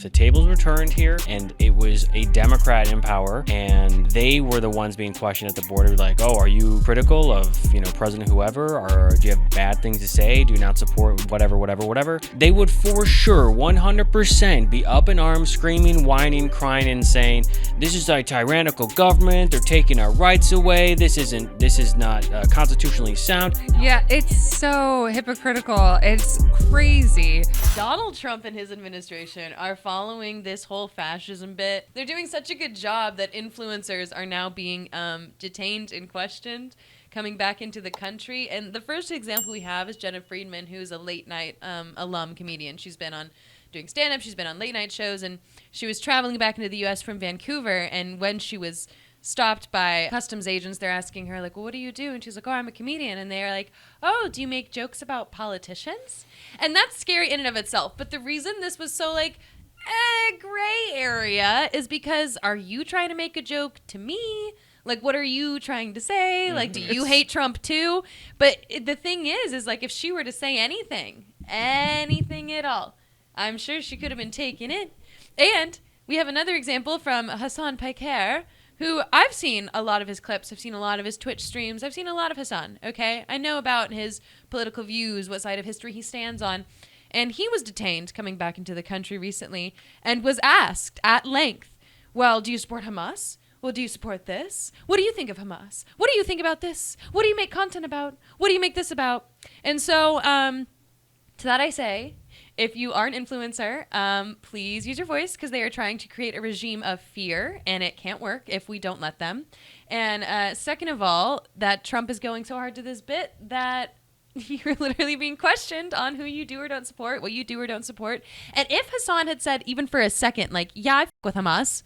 The tables were turned here, and it was a Democrat in power, and they were the ones being questioned at the border, like, oh, are you critical of, President whoever, or do you have bad things to say? Do you not support whatever? They would for sure 100% be up in arms, screaming, whining, crying, and saying, this is a tyrannical government, they're taking our rights away, this is not constitutionally sound. Yeah, it's so hypocritical. It's crazy. Donald Trump and his administration are following this whole fascism bit. They're doing such a good job that influencers are now being detained and questioned, coming back into the country. And the first example we have is Jenna Friedman, who's a late night alum comedian. She's been on doing stand-up, she's been on late night shows, and she was traveling back into the U.S. from Vancouver, and when she was stopped by customs agents, they're asking her, like, well, what do you do? And she's like, oh, I'm a comedian. And they're like, oh, do you make jokes about politicians? And that's scary in and of itself. But the reason this was so, gray area is because, are you trying to make a joke to me? Like, what are you trying to say? Like, do you hate Trump too? But the thing is if she were to say anything at all, I'm sure she could have been taken in. And we have another example from Hassan Piker, who I've seen a lot of his clips. I've seen a lot of his Twitch streams. I've seen a lot of Hassan, okay? I know about his political views, what side of history he stands on. And he was detained coming back into the country recently and was asked at length, well, do you support Hamas? Well, do you support this? What do you think of Hamas? What do you think about this? What do you make content about? What do you make this about? And so to that I say, if you are an influencer, please use your voice, because they are trying to create a regime of fear, and it can't work if we don't let them. And second of all, that Trump is going so hard to this bit that you're literally being questioned on who you do or don't support, what you do or don't support. And if Hassan had said even for a second, like, yeah, I f*** with Hamas,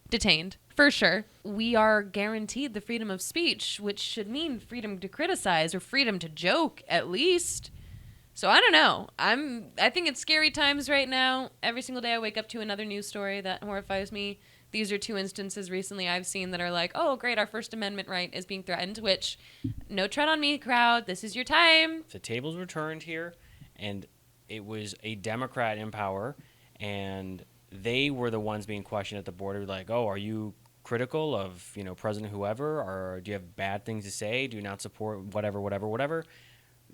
detained, for sure. We are guaranteed the freedom of speech, which should mean freedom to criticize or freedom to joke, at least. So I don't know. I think it's scary times right now. Every single day I wake up to another news story that horrifies me. These are two instances recently I've seen that are like, oh, great, our First Amendment right is being threatened, which, no tread on me, crowd. This is your time. The tables were turned here, and it was a Democrat in power, and they were the ones being questioned at the border, like, oh, are you critical of, President whoever, or do you have bad things to say? Do you not support whatever?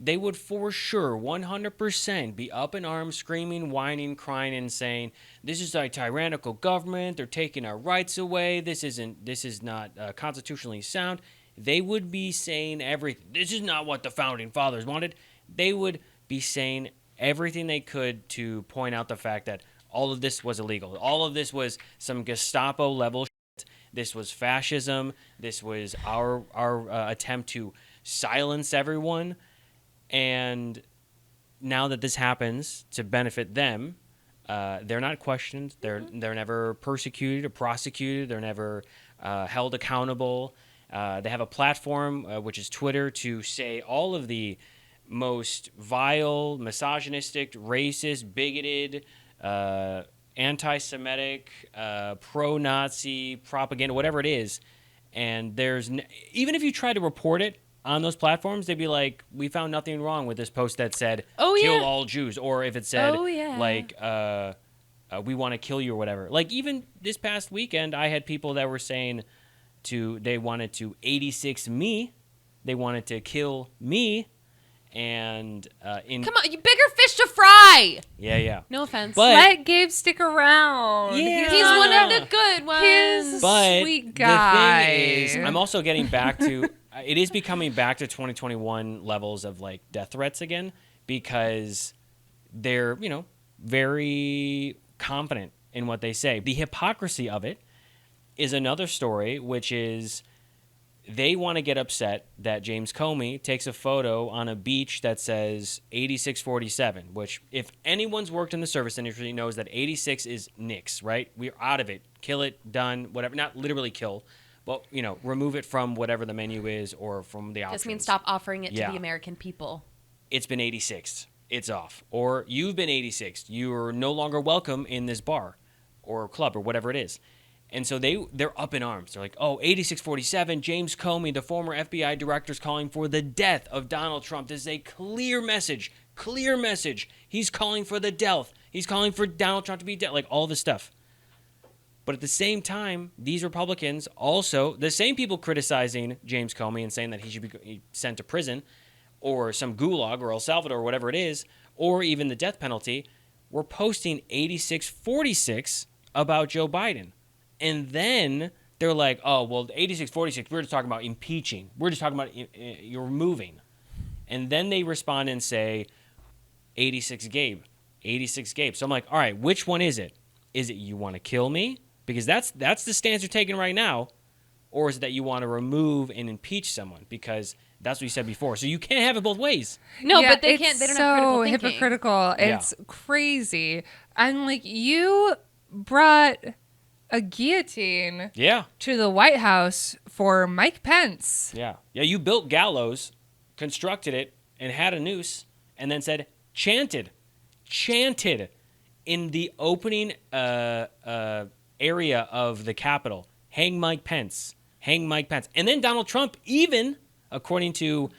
They would for sure 100% be up in arms, screaming, whining, crying, and saying, this is a tyrannical government, they're taking our rights away, this is not constitutionally sound. They would be saying everything. This is not what the founding fathers wanted. They would be saying everything they could to point out the fact that all of this was illegal. All of this was some Gestapo level shit. This was fascism. This was our attempt to silence everyone. And now that this happens to benefit them, they're not questioned. They're never persecuted or prosecuted. They're never held accountable. They have a platform, which is Twitter, to say all of the most vile, misogynistic, racist, bigoted, anti-Semitic, pro-Nazi propaganda, whatever it is. And even if you try to report it on those platforms, they'd be like, we found nothing wrong with this post that said, kill all Jews. Or if it said, we want to kill you or whatever. Like, even this past weekend, I had people that were saying they wanted to 86 me. They wanted to kill me. And come on, you bigger fish to fry. Yeah. No offense. But let Gabe stick around. Yeah. He's one of the good ones. He's a sweet guy. The thing is, I'm also getting back to it is becoming back to 2021 levels of like death threats again, because they're, very confident in what they say. The hypocrisy of it is another story, which is they want to get upset that James Comey takes a photo on a beach that says 8647, which if anyone's worked in the service industry knows that 86 is nix, right? We're out of it. Kill it, done, whatever. Not literally kill, but, remove it from whatever the menu is or from the options. Just means stop offering it to the American people. It's been 86. It's off. Or you've been 86. You're no longer welcome in this bar or club or whatever it is. And so they're up in arms. They're like, 8647, James Comey, the former FBI director, is calling for the death of Donald Trump. This is a clear message. He's calling for the death. He's calling for Donald Trump to be dead, like all this stuff. But at the same time, these Republicans also, the same people criticizing James Comey and saying that he should be sent to prison or some gulag or El Salvador or whatever it is, or even the death penalty, were posting 86-46 about Joe Biden. And then they're like, oh, well, 86-46, we're just talking about impeaching. We're just talking about you're removing. And then they respond and say, 86 Gabe. 86 Gabe. So I'm like, all right, which one is it? Is it you want to kill me? Because that's the stance you're taking right now. Or is it that you want to remove and impeach someone? Because that's what you said before. So you can't have it both ways. No, but they can't. They don't have critical thinking. Hypocritical. It's crazy. And like you brought a guillotine to the White House for Mike Pence. Yeah. Yeah, you built gallows, constructed it, and had a noose, and then said, chanted in the opening area of the Capitol, hang Mike Pence. And then Donald Trump, even, according to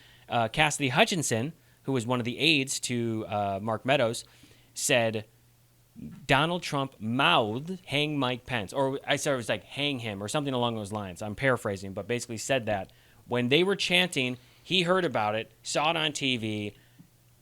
Cassidy Hutchinson, who was one of the aides to Mark Meadows, said Donald Trump mouthed, hang Mike Pence. Or I said it was like, hang him, or something along those lines. I'm paraphrasing, but basically said that. When they were chanting, he heard about it, saw it on TV,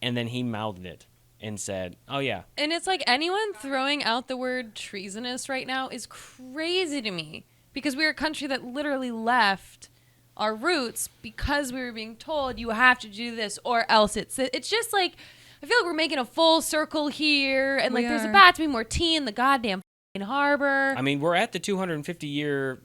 and then he mouthed it and said, oh, yeah. And it's like anyone throwing out the word treasonous right now is crazy to me. Because we're a country that literally left our roots because we were being told you have to do this or else it's just like, I feel like we're making a full circle here. And like there's about to be more tea in the goddamn harbor. I mean, we're at the 250-year,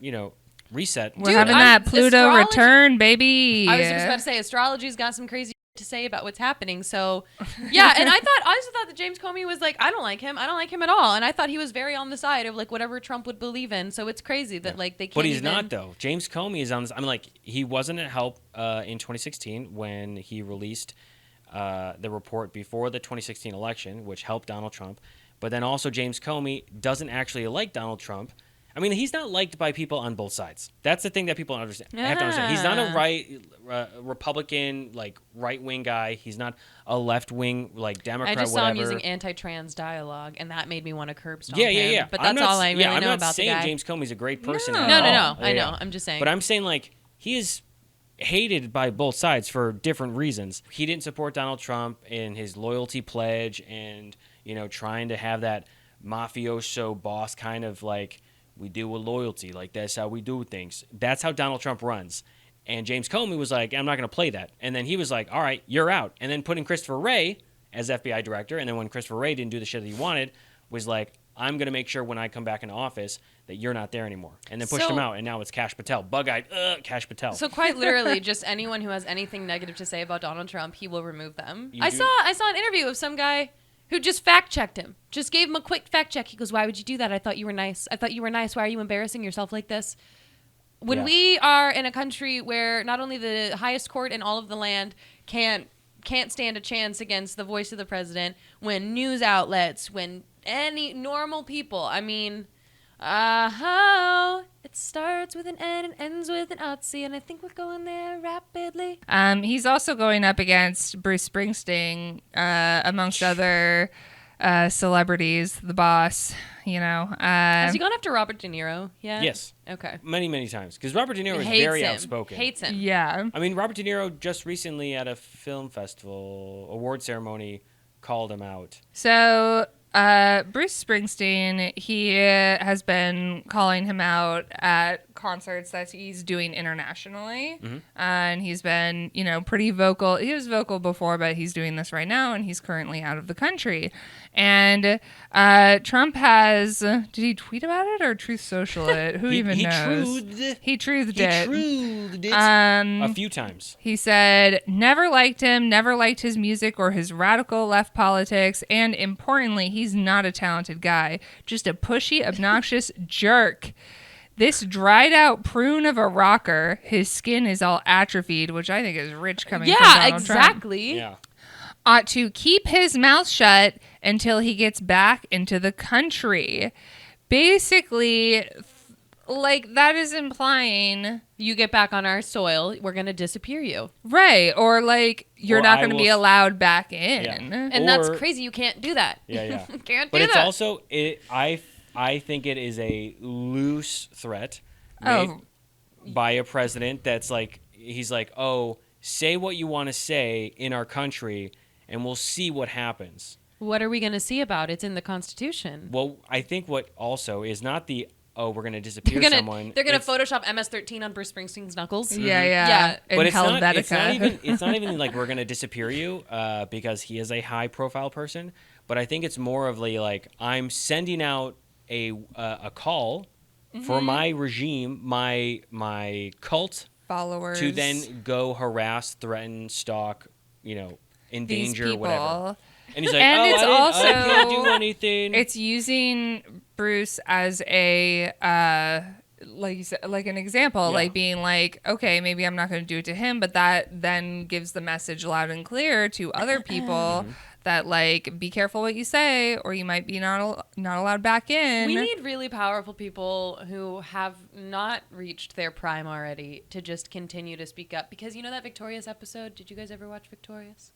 reset. We're having that Pluto return, baby. I was just about to say, astrology's got some crazy to say about what's happening. So, yeah, and I also thought that James Comey was like, I don't like him at all. And I thought he was very on the side of like whatever Trump would believe in. So it's crazy that like they can't. But he's not though. James Comey is on this. I mean, like he wasn't at help in 2016 when he released the report before the 2016 election, which helped Donald Trump. But then also James Comey doesn't actually like Donald Trump. I mean, he's not liked by people on both sides. That's the thing that people have to understand. He's not a Republican, like, right-wing guy. He's not a left-wing, like, Democrat, I just whatever. saw him using anti-trans dialogue, and that made me want to curb stomp him. Yeah. But that's all I really know about the guy. I'm not saying James Comey's a great person. No. I know. I'm just saying. But I'm saying, like, he is hated by both sides for different reasons. He didn't support Donald Trump in his loyalty pledge and, trying to have that mafioso boss kind of, like, we deal with loyalty. Like, that's how we do things. That's how Donald Trump runs. And James Comey was like, I'm not going to play that. And then he was like, all right, you're out. And then putting Christopher Wray as FBI director. And then when Christopher Wray didn't do the shit that he wanted, was like, I'm going to make sure when I come back into office that you're not there anymore. And then pushed him out. And now it's Kash Patel. Bug-eyed, Kash Patel. So quite literally, just anyone who has anything negative to say about Donald Trump, he will remove them. I saw an interview of some guy who just fact-checked him. Just gave him a quick fact-check. He goes, why would you do that? I thought you were nice. Why are you embarrassing yourself like this? When we are in a country where not only the highest court in all of the land can't stand a chance against the voice of the president, when news outlets, when any normal people, I mean, it starts with an N and ends with an Otzi, and I think we're going there rapidly. He's also going up against Bruce Springsteen, amongst other celebrities, the boss, Has he gone after Robert De Niro yet? Yes. Okay. Many, many times. Because Robert De Niro is very outspoken. Hates him. Yeah. I mean, Robert De Niro just recently at a film festival award ceremony called him out. So Bruce Springsteen, he has been calling him out at concerts that he's doing internationally. Mm-hmm. And he's been, pretty vocal. He was vocal before, but he's doing this right now, and he's currently out of the country. And Trump has, did he tweet about it or Truth Social it? Who even knows? He truthed it. A few times. He said, never liked him, never liked his music or his radical left politics, and importantly, he's not a talented guy, just a pushy, obnoxious jerk. This dried out prune of a rocker, his skin is all atrophied, which I think is rich coming from Donald Trump. Exactly. Yeah. Ought to keep his mouth shut until he gets back into the country. Basically, like that is implying You get back on our soil, we're going to disappear you. right, or like you're Or not I going to will be allowed back in. Yeah. And that's Or- crazy. You can't do that. Yeah. Can't But do it's that. also I think it is a loose threat made Oh. by a president that's like he's like, "Oh, say what you want to say in our country and we'll see what happens." What are we going to see about it? It's in the Constitution. Well, I think what also is not the we're going to disappear someone. They're gonna It's- Photoshop MS-13 on Bruce Springsteen's knuckles. Yeah. Yeah. In But it's not Helvetica. it's not even like we're gonna disappear you because he is a high profile person. But I think it's more of like I'm sending out a call for my regime, my cult Followers to then go harass, threaten, stalk, these endanger, people. whatever. And he's like, And oh, it's I can't also- do anything. It's using Bruce as a like you said, like an example, Yeah. like being like, okay, maybe I'm not going to do it to him, but that then gives the message loud and clear to other people that like be careful what you say, or you might be not allowed back in. We need really powerful people who have not reached their prime already to just continue to speak up. Because you know that Victorious episode? Did you guys ever watch Victorious?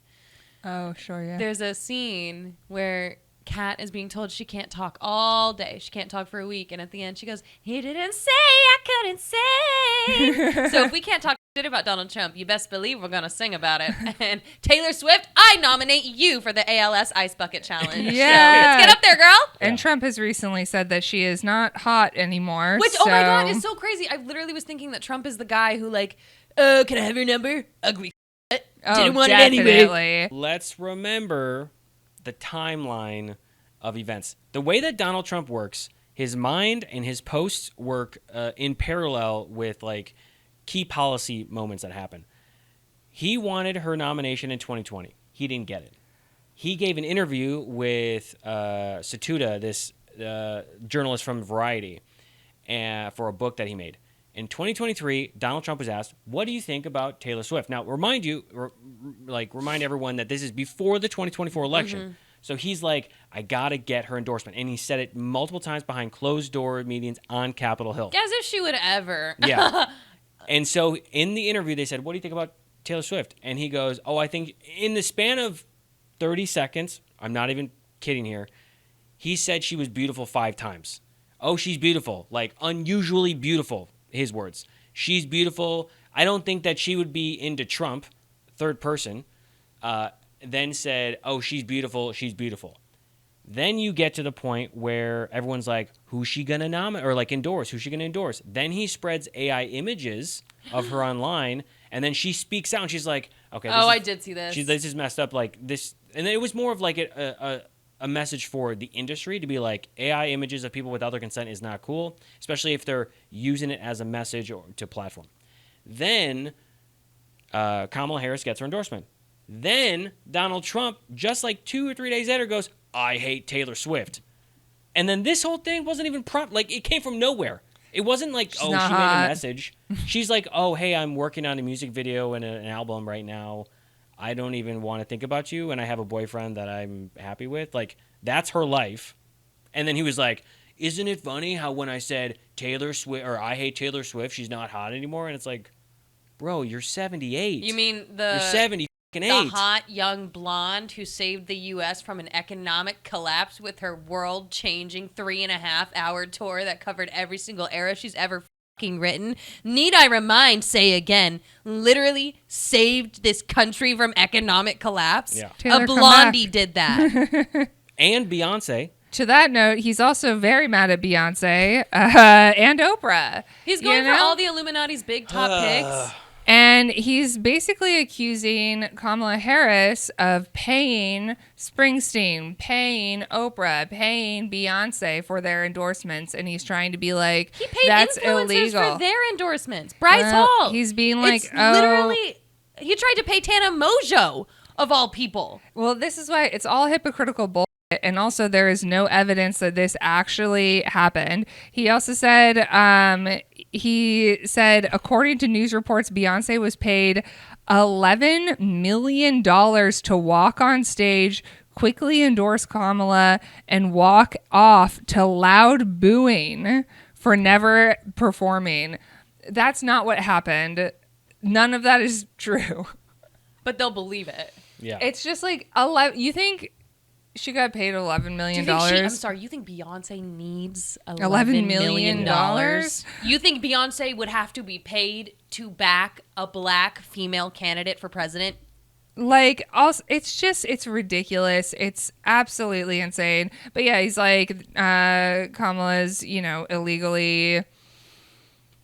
Oh, sure, yeah. There's a scene where Kat is being told she can't talk all day. She can't talk for a week. And at the end, she goes, he didn't say I couldn't say. So if we can't talk shit about Donald Trump, you best believe we're going to sing about it. And Taylor Swift, I nominate you for the ALS Ice Bucket Challenge. Yeah. So let's get up there, girl. And Trump has recently said that she is not hot anymore. Which, oh my God, is so crazy. I literally was thinking that Trump is the guy who like, can I have your number? Ugly. Didn't want it anyway. definitely. Let's remember the timeline of events. The way that Donald Trump works, his mind and his posts work in parallel with like key policy moments that happen. He wanted her nomination in 2020. He didn't get it. He gave an interview with Satuda, this journalist from Variety, for a book that he made. In 2023, Donald Trump was asked, "What do you think about Taylor Swift?" Now, remind everyone that this is before the 2024 election. Mm-hmm. So he's like, "I gotta get her endorsement," and he said it multiple times behind closed door meetings on Capitol Hill. As if she would ever. Yeah. And so in the interview, they said, "What do you think about Taylor Swift?" And he goes, "Oh, I think in the span of 30 seconds, I'm not even kidding here, he said she was beautiful 5 times. Oh, she's beautiful, like unusually beautiful." His words. She's beautiful. I don't think that she would be into Trump, third person. Then said, "Oh, she's beautiful. She's beautiful." Then you get to the point where everyone's like, "Who's she gonna nominate or like endorse? Who's she gonna endorse?" Then he spreads AI images of her online, and then she speaks out, and she's like, "Okay, I did see this. This is messed up." Like this, and it was more of like a message for the industry to be like, AI images of people without their consent is not cool, especially if they're using it as a message or to platform. Then Kamala Harris gets her endorsement. Then Donald Trump, just like 2 or 3 days later, goes, "I hate Taylor Swift." And then this whole thing wasn't even like it came from nowhere. It wasn't like, She's she not made hot. a message. She's like, "Oh, hey, I'm working on a music video and an album right now. I don't even want to think about you, and I have a boyfriend that I'm happy with." Like, that's her life. And then he was like, "Isn't it funny how when I said Taylor Swift or I hate Taylor Swift, she's not hot anymore?" And it's like, bro, you're 78. You mean You're 78. the hot young blonde who saved the U.S. from an economic collapse with her world-changing 3.5-hour tour that covered every single era she's ever fucking written? Need I remind, say again, literally saved this country from economic collapse? Yeah. Taylor, A come blondie back. did that. And Beyonce. To that note, he's also very mad at Beyonce and Oprah. He's going You for know? all the Illuminati's big top picks. And he's basically accusing Kamala Harris of paying Springsteen, paying Oprah, paying Beyonce for their endorsements. And he's trying to be like, He paid that's influencers illegal. for their endorsements. Bryce Well, Hall. he's being like, It's oh. literally, he tried to pay Tana Mojo, of all people. Well, this is why it's all hypocritical bullshit. And also, there is no evidence that this actually happened. He also said, according to news reports, Beyonce was paid $11 million to walk on stage, quickly endorse Kamala, and walk off to loud booing for never performing. That's not what happened. None of that is true. But they'll believe it. Yeah. It's just like, you think she got paid $11 million? I'm sorry, you think Beyonce needs $11 million? You think Beyonce would have to be paid to back a black female candidate for president? Like, also, it's ridiculous. It's absolutely insane. But yeah, he's like, Kamala's, illegally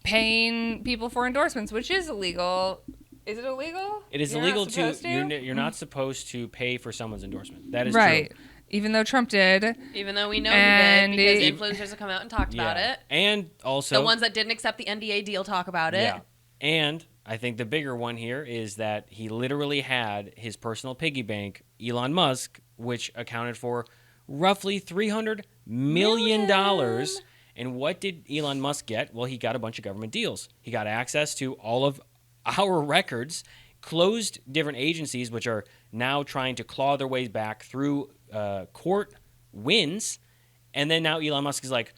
paying people for endorsements, which is illegal. Is it illegal? It is illegal you're not supposed to pay for someone's endorsement. That is right. true. Even though Trump did. Even though we know he did, because influencers have come out and talked about it. And also... the ones that didn't accept the NDA deal talk about it. Yeah. And I think the bigger one here is that he literally had his personal piggy bank, Elon Musk, which accounted for roughly $300 million. And what did Elon Musk get? Well, he got a bunch of government deals. He got access to all of our records, closed different agencies, which are now trying to claw their ways back through court wins. And then now Elon Musk is like,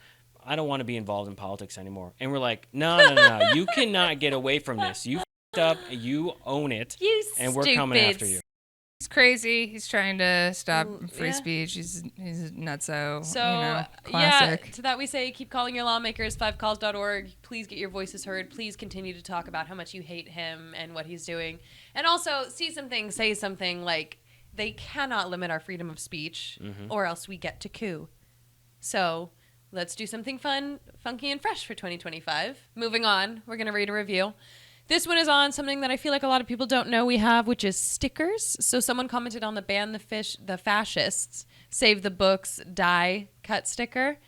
I don't want to be involved in politics anymore. And we're like, no. You cannot get away from this. You f***ed up. You own it. And we're coming after you. He's crazy. He's trying to stop free speech. He's nutso. Classic. To that we say, keep calling your lawmakers, 5calls.org. Please get your voices heard. Please continue to talk about how much you hate him and what he's doing. And also, see something, say something. Like, they cannot limit our freedom of speech, or else we get to coup. So... let's do something fun, funky, and fresh for 2025. Moving on, we're going to read a review. This one is on something that I feel like a lot of people don't know we have, which is stickers. So someone commented on the Ban the Fascists, Save the Books, Die Cut sticker.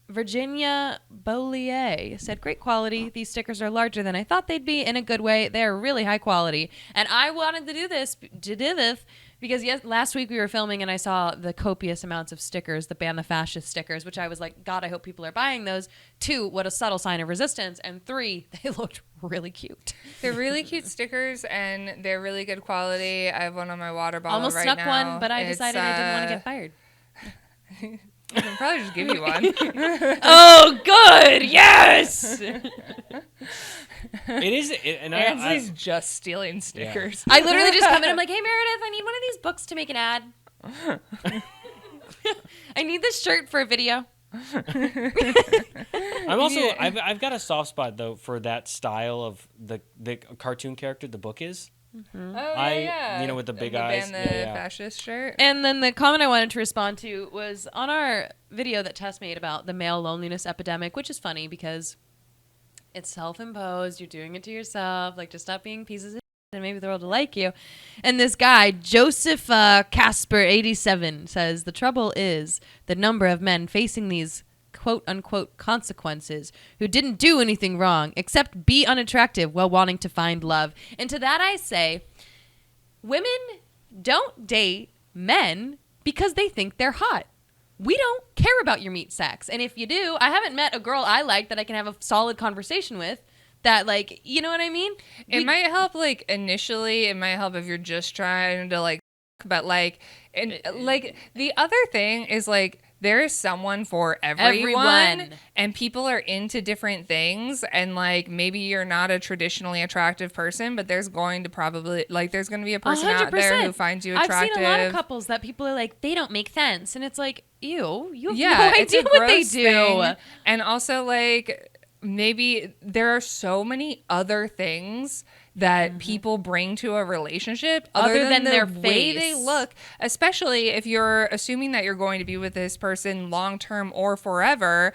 Virginia Beaulier said, great quality. These stickers are larger than I thought they'd be in a good way. They're really high quality. And I wanted to do this because last week we were filming and I saw the copious amounts of stickers, the Ban the Fascist stickers, which I was like, God, I hope people are buying those. 2, what a subtle sign of resistance. And 3, they looked really cute. They're really cute stickers and they're really good quality. I have one on my water bottle Almost right snuck now. one, but I decided I didn't want to get fired. I can probably just give you one. Oh, good. Yes. It is. Ansley's just stealing stickers. Yeah. I literally just come in. I'm like, hey, Meredith, I need one of these books to make an ad. I need this shirt for a video. I'm also. I've got a soft spot though for that style of the cartoon character the book is. Mm-hmm. Oh, yeah. With the big eyes. The fascist shirt. And then the comment I wanted to respond to was on our video that Tess made about the male loneliness epidemic, which is funny because it's self-imposed. You're doing it to yourself. Like, just stop being pieces of shit and maybe the world will like you. And this guy, Joseph Casper 87, says, the trouble is the number of men facing these quote-unquote consequences who didn't do anything wrong except be unattractive while wanting to find love. And to that I say, women don't date men because they think they're hot. We don't care about your meat sacks. And if you do, I haven't met a girl I like that I can have a solid conversation with that, like, you know what I mean? It might help, like, initially. It might help if you're just trying to, like, but, like, and, like, the other thing is, like, there is someone for everyone, and people are into different things, and like maybe you're not a traditionally attractive person, but there's going to probably there's going to be a person 100%. Out there who finds you attractive. I've seen a lot of couples that people are like, they don't make sense, and it's like, ew, you have no idea what they do. Thing. And also, like, maybe there are so many other things that people bring to a relationship other than their way they look, especially if you're assuming that you're going to be with this person long term or forever.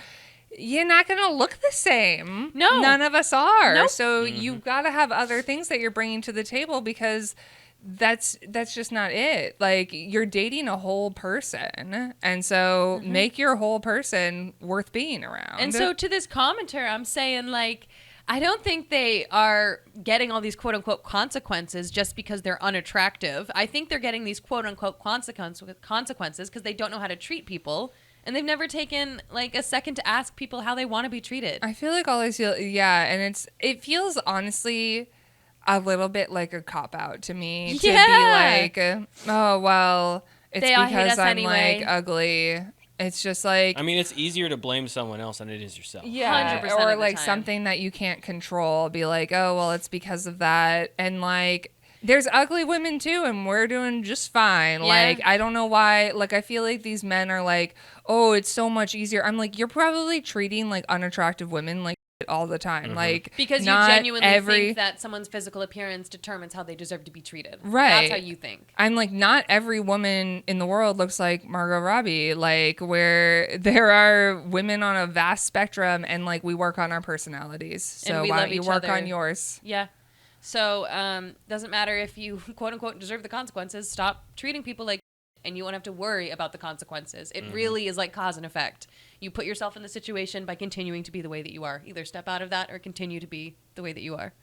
You're not going to look the same. No. None of us are. Nope. So you've got to have other things that you're bringing to the table because that's just not it. Like, you're dating a whole person, and so make your whole person worth being around. And so to this commenter, I'm saying, like, I don't think they are getting all these quote-unquote consequences just because they're unattractive. I think they're getting these quote-unquote consequences because they don't know how to treat people, and they've never taken, like, a second to ask people how they want to be treated. I feel like always feel, and it feels, honestly, a little bit like a cop-out to me to be like, oh, well, it's because I'm, anyway. Like, ugly It's just like, I mean, it's easier to blame someone else than it is yourself. yeah, 100% or of the like time. something that you can't control. Be like, oh, well, it's because of that. And like, there's ugly women too, and we're doing just fine. Yeah. Like, I don't know why. Like, I feel like these men are like, oh, it's so much easier. I'm like, you're probably treating like unattractive women like all the time. Like, Because you not genuinely think that someone's physical appearance determines how they deserve to be treated. Right. That's how you think. I'm like, not every woman in the world looks like Margot Robbie. Like, where there are women on a vast spectrum, and like we work on our personalities. So we why love don't you each work other. on yours? Yeah. So, doesn't matter if you quote unquote deserve the consequences. Stop treating people like and you won't have to worry about the consequences. It really is like cause and effect. You put yourself in the situation by continuing to be the way that you are. Either step out of that or continue to be the way that you are.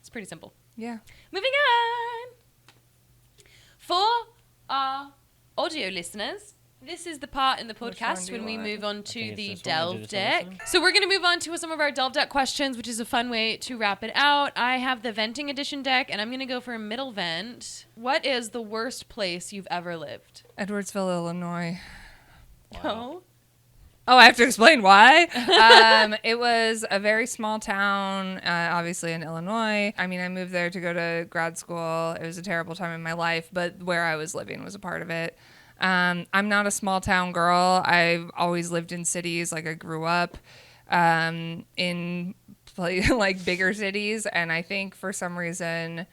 It's pretty simple. Yeah. Moving on. For our audio listeners, this is the part in the Which podcast one do when you we want? move on I to think the it's this one. Do Delve this one deck. also? So we're going to move on to some of our Delve deck questions, which is a fun way to wrap it out. I have the Venting Edition deck, and I'm going to go for a middle vent. What is the worst place you've ever lived? Edwardsville, Illinois. No. Oh, I have to explain why. It was a very small town, obviously in Illinois. I mean, I moved there to go to grad school. It was a terrible time in my life, but where I was living was a part of it. I'm not a small town girl. I've always lived in cities. Like, I grew up in like bigger cities, and I think for some reason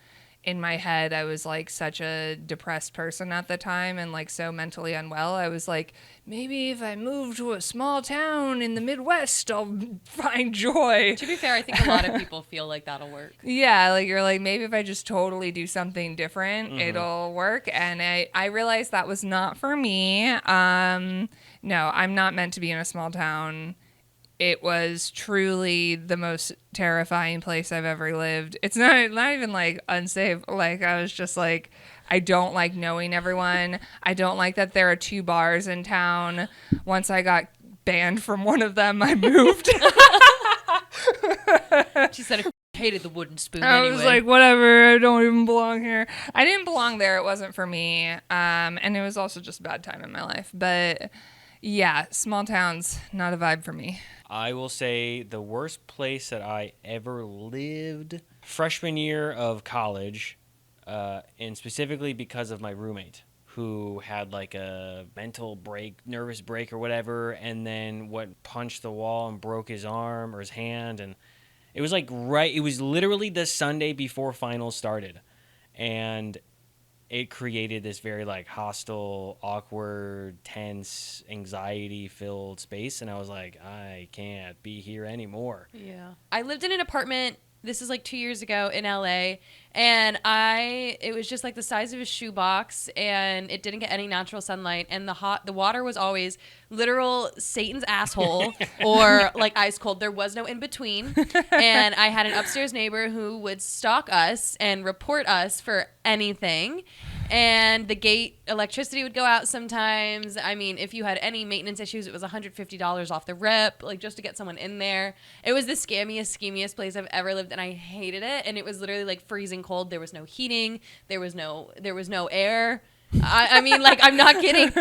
in my head I was like such a depressed person at the time and like so mentally unwell. I was like, maybe if I move to a small town in the Midwest I'll find joy. To be fair, I think a lot of people feel like that'll work. Yeah, like you're like, maybe if I just totally do something different, it'll work. And I realized that was not for me. No, I'm not meant to be in a small town. It was truly the most terrifying place I've ever lived. It's not even like unsafe. Like, I was just like, I don't like knowing everyone. I don't like that there are 2 bars in town. Once I got banned from one of them, I moved. She said I hated the wooden spoon I anyway. was like, whatever, I don't even belong here. I didn't belong there. It wasn't for me. And it was also just a bad time in my life. But yeah, small towns, not a vibe for me. I will say the worst place that I ever lived, freshman year of college, and specifically because of my roommate who had like a mental break, nervous break or whatever, and then punched the wall and broke his arm or his hand. And it was like it was literally the Sunday before finals started. And it created this very like hostile, awkward, tense, anxiety-filled space, and I was like, I can't be here anymore. Yeah. I lived in an apartment, this is like 2 years ago in LA, and it was just like the size of a shoebox, and it didn't get any natural sunlight, and the water was always literal Satan's asshole or like ice cold. There was no in between. And I had an upstairs neighbor who would stalk us and report us for anything. And the gate electricity would go out sometimes. I mean, if you had any maintenance issues, it was $150 off the rip, like just to get someone in there. It was the scammiest, schemiest place I've ever lived, and I hated it. And it was literally like freezing cold. There was no heating. There was no air. I mean, like, I'm not kidding.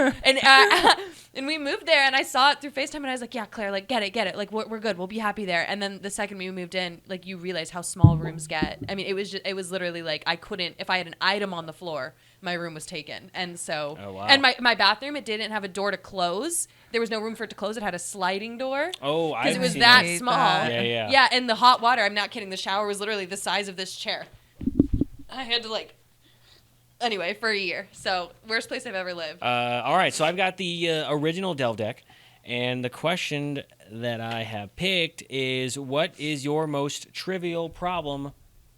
And we moved there, and I saw it through FaceTime, and I was like, yeah, Claire, like, get it. Like, we're good. We'll be happy there. And then the second we moved in, like, you realize how small rooms get. I mean, it was literally like, I couldn't, if I had an item on the floor, my room was taken. And so, Oh, wow. and my bathroom, it didn't have a door to close. There was no room for it to close. It had a sliding door. Oh, Because I've it was seen that hate small. that. Yeah. Yeah, and the hot water, I'm not kidding. The shower was literally the size of this chair. I had to, like, anyway, for a year. So, worst place I've ever lived. All right, so I've got the original Delve deck, and the question that I have picked is, what is your most trivial problem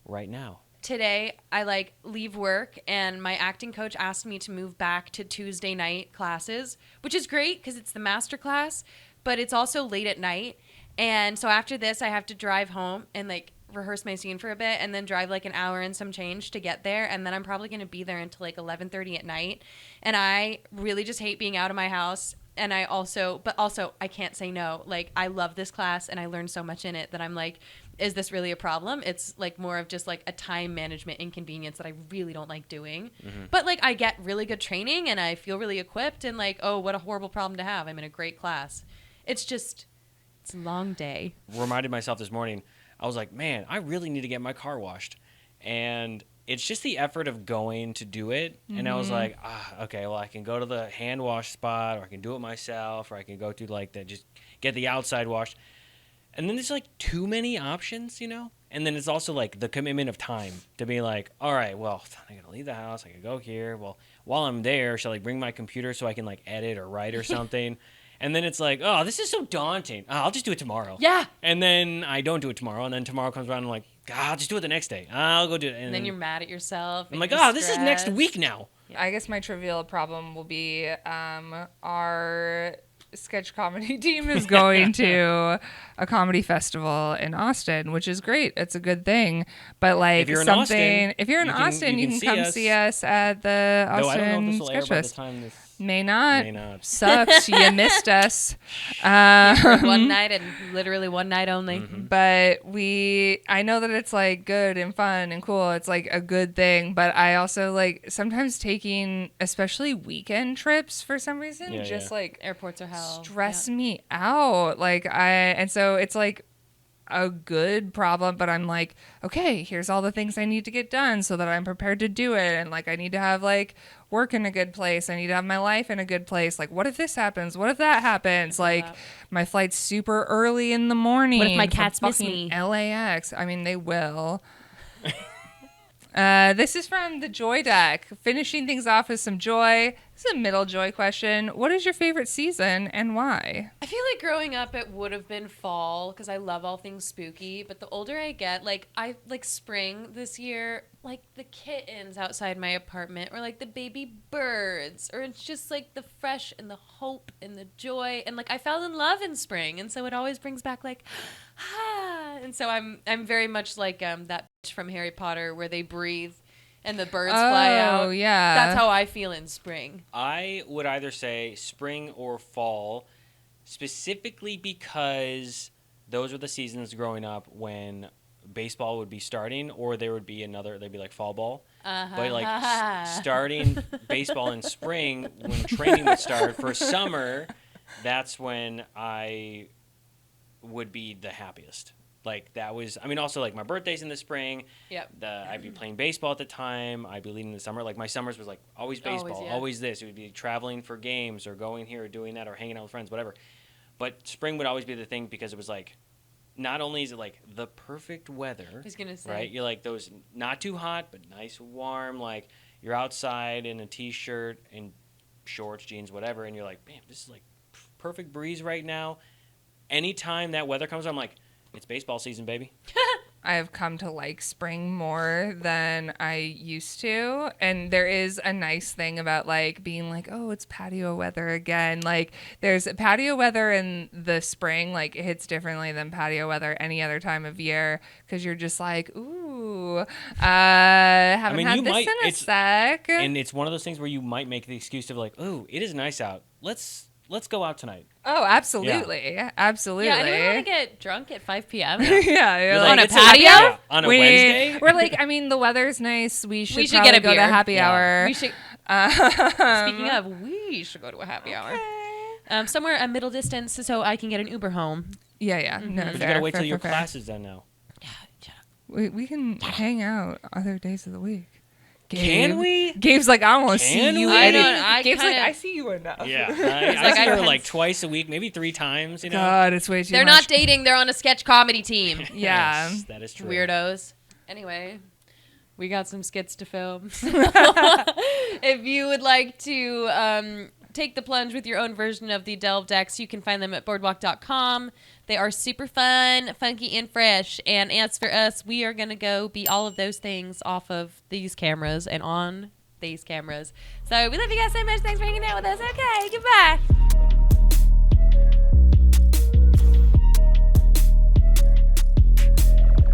right now? Today, I leave work, and my acting coach asked me to move back to Tuesday night classes, which is great because it's the master class, but it's also late at night. And so after this, I have to drive home and rehearse my scene for a bit, and then drive an hour and some change to get there. And then I'm probably going to be there until 11:30 at night. And I really just hate being out of my house And I also I can't say no. Like, I love this class and I learned so much in it that I'm like, is this really a problem? It's like more of just like a time management inconvenience that I really don't like doing. But like, I get really good training and I feel really equipped, and like, oh, what a horrible problem to have. I'm in a great class. It's a long day. Reminded myself this morning, I was like, man, I really need to get my car washed. And it's just the effort of going to do it. And I was like, okay, well, I can go to the hand wash spot, or I can do it myself, or I can go to like just get the outside washed. And then there's like too many options, you know? And then it's also like the commitment of time to be like, all right, well, I gotta leave the house, I gotta go here. Well, while I'm there, shall I bring my computer so I can like edit or write or something? And then it's like, oh, this is so daunting. I'll just do it tomorrow. Yeah. And then I don't do it tomorrow. And then tomorrow comes around and I'm like, I'll just do it the next day. I'll go do it. And then you're mad at yourself. I'm like, this is next week now. I guess my trivial problem will be our sketch comedy team is going to a comedy festival in Austin, which is great. It's a good thing. But like, if you're in Austin, you can come see us at the Austin I don't know if this will air Sketch by the Fest. time this... May not. May not. Sucks. You missed us. One night, and literally one night only. But I know that it's like good and fun and cool. It's like a good thing. But I also like sometimes taking, especially weekend trips for some reason, like Airports are hell. Stress me out. And so it's like a good problem, but I'm like, okay, here's all the things I need to get done so that I'm prepared to do it. And like, I need to have like work in a good place. I need to have my life in a good place. Like, what if this happens? What if that happens? Like, my flight's super early in the morning. What if my cats miss me? LAX. I mean, they will. This is from the Joy Deck. Finishing things off with some joy. This is a middle joy question. What is your favorite season and why? I feel like growing up it would have been fall because I love all things spooky. But the older I get, like I like spring this year, like the kittens outside my apartment, or like the baby birds, or it's just like the fresh and the hope and the joy. And like I fell in love in spring, and so it always brings back like And so I'm very much like that bitch from Harry Potter where they breathe and the birds fly out. Oh, yeah. That's how I feel in spring. I would either say spring or fall, specifically because those were the seasons growing up when baseball would be starting, or there would be they'd be like fall ball. But like starting baseball in spring, when training would start for summer, that's when I would be the happiest. Like that was, I mean, also like my birthday's in the spring. Yep. I'd be playing baseball at the time. I'd be leading the summer. Like my summers was like always baseball, always this. It would be traveling for games or going here or doing that or hanging out with friends, whatever. But spring would always be the thing because it was like, not only is it like the perfect weather. I was gonna say. Right? You're like those not too hot, but nice warm. Like you're outside in a t-shirt and shorts, jeans, whatever. And you're like, man, this is like perfect breeze right now. Anytime that weather comes, I'm like, it's baseball season, baby. I have come to like spring more than I used to. And there is a nice thing about like being like, oh, it's patio weather again. Like there's patio weather in the spring, like it hits differently than patio weather any other time of year. Cause you're just like, ooh, haven't had this in a sec. And it's one of those things where you might make the excuse of like, ooh, it is nice out. Let's go out tonight. Oh, absolutely. Yeah. Absolutely. Yeah, anyone want to get drunk at 5 p.m.? Yeah. You're on a patio? On a Wednesday? We're like, I mean, the weather's nice. We should get a go beer. to happy hour. We should. Speaking of, we should go to a happy hour. Somewhere a middle distance so I can get an Uber home. Yeah. Mm-hmm. No, But you gotta wait till your class is done now. We can hang out other days of the week. Can we? Gabe's like, I don't want to see you. Gabe's like, I see you enough. Yeah, I see her like twice a week, maybe 3 times. You know, God, it's way too They're much. not dating. They're on a sketch comedy team. Yeah, yes, that is true. Weirdos. Anyway, we got some skits to film. If you would like to take the plunge with your own version of the Delve decks, you can find them at boardwalk.com. They are super fun, funky, and fresh. And as for us, we are going to go be all of those things off of these cameras and on these cameras. So we love you guys so much. Thanks for hanging out with us. Okay, goodbye.